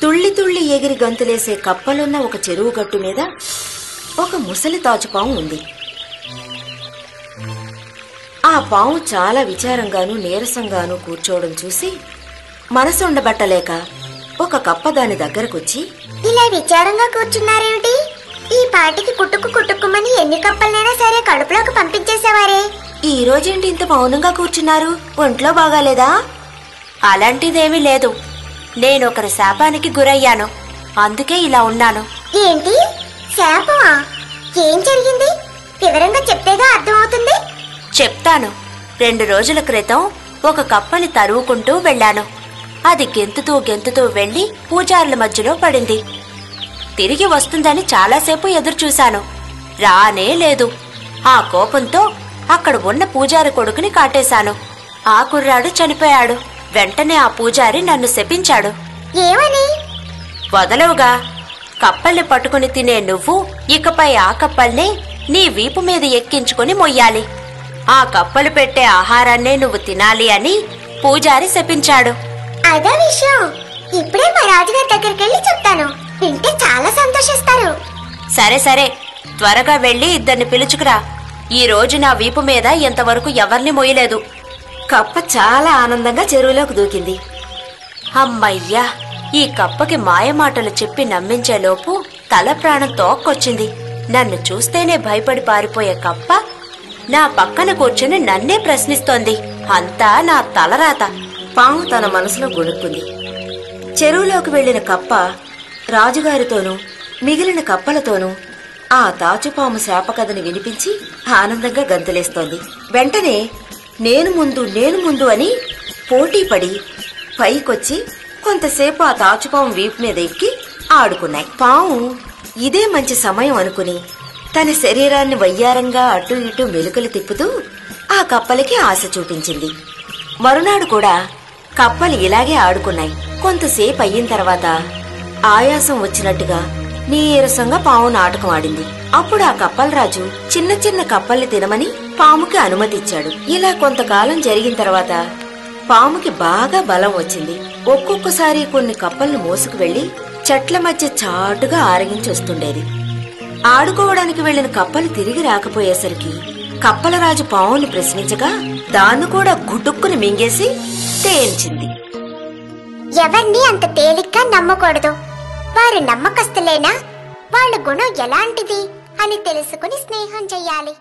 తుళ్ళి తుళ్ళి ఎగిరి గంతులేసే కప్పలున్న ఒక చెరువు గట్టు మీద ఒక ముసలి తాచుపాము ఉంది. ఆ పాము చాలా విచారంగానూ నీరసంగానూ కూర్చోవడం చూసి మనసు ఉండబట్టలేక ఒక కప్ప దాని దగ్గరకొచ్చి, ఇలా విచారంగా కూర్చున్నారేమిటి? ఈ పాటికి కుట్టుకు కుట్టుకుమని ఎన్ని కప్పలనైనా సరే కడుపులోకి పంపించేసేవారే. ఈ రోజేంటి ఇంత మౌనంగా కూర్చున్నారు? ఒంట్లో బాగాలేదా? అలాంటిదేమీ లేదు. నేనొకరి శాపానికి గురయ్యాను, అందుకే ఇలా ఉన్నాను. ఏంటి శాపమా? ఏం జరిగింది? వివరంగా చెప్తేగా అర్థమవుతుంది. చెప్తాను. 2 రోజుల క్రితం ఒక కప్పని తరువుకుంటూ వెళ్లాను. అది గెంతుతూ వెళ్లి పూజారుల మధ్యలో పడింది. తిరిగి వస్తుందని చాలాసేపు ఎదురుచూశాను, రానే లేదు. ఆ కోపంతో అక్కడ ఉన్న పూజారి కొడుకుని కాటేశాను. ఆ కుర్రాడు చనిపోయాడు. వెంటనే ఆ పూజారి నన్ను శపించాడు. ఏమని? వదలవుగా, కప్పల్ని పట్టుకుని తినే నువ్వు ఇకపై ఆ కప్పల్నే నీ వీపు మీద ఎక్కించుకుని మొయ్యాలి. ఆ కప్పలు పెట్టే ఆహారాన్నే నువ్వు తినాలి అని పూజారి శపించాడు. అదే విషయం. ఇప్పుడే మా రాజుగారి దగ్గరికి వెళ్ళి చెప్తాను. వింటే చాలా సంతోషిస్తారు. సరే సరే, త్వరగా వెళ్లి ఇద్దరిని పిలుచుకురా. ఈ రోజు నా వీపు మీద ఎంతవరకు ఎవరిని మొయ్యలేదు. కప్ప చాలా ఆనందంగా చెరువులోకి దూకింది. అమ్మయ్యా, ఈ కప్పకి మాయమాటలు చెప్పి నమ్మించేలోపు తల ప్రాణం తోక్కొచ్చింది. నన్ను చూస్తేనే భయపడి పారిపోయే కప్ప నా పక్కన కూర్చుని నన్నే ప్రశ్నిస్తోంది. అంతా నా తలరాత. పాము తన మనసులో గొణుక్కుంది. చెరువులోకి వెళ్లిన కప్ప రాజుగారితోనూ మిగిలిన కప్పలతోనూ ఆ తాచుపాము శాపకథని వినిపించి ఆనందంగా గంతులేస్తోంది. వెంటనే నేను ముందు అని పోటీపడి పైకొచ్చి కొంతసేపు ఆ తాచుపాము వీపు మీద ఎక్కి ఆడుకున్నాయి. పాము ఇదే మంచి సమయం అనుకుని తన శరీరాన్ని వయ్యారంగా అటు ఇటు మెలుకలు తిప్పుతూ ఆ కప్పలకి ఆశ చూపించింది. మరునాడు కూడా కప్పలు ఇలాగే ఆడుకున్నాయి. కొంతసేపు అయిన తర్వాత ఆయాసం వచ్చినట్టుగా నీరసంగా పాము నాటకం ఆడింది. అప్పుడు ఆ కప్పలరాజు చిన్న చిన్న కప్పల్ని తినమని పాముకి అనుమతిచ్చాడు. ఇలా కొంతకాలం జరిగిన తర్వాత పాముకి బాగా బలం వచ్చింది. ఒక్కొక్కసారి కొన్ని కప్పల్ని మోసుకు వెళ్లి చెట్ల మధ్య చాటుగా ఆరగించి వస్తుండేది. ఆడుకోవడానికి వెళ్లిన కప్పలు తిరిగి రాకపోయేసరికి కప్పలరాజు పావుని ప్రశ్నించగా దాన్ని కూడా గుటుక్కుని మింగేసి తేల్చింది. ఎవరిని అంత తేలిగ్గా నమ్మకూడదు. వారు నమ్మకస్తులేనా, వాళ్ళ గుణం ఎలాంటిది అని తెలుసుకుని స్నేహం చెయ్యాలి.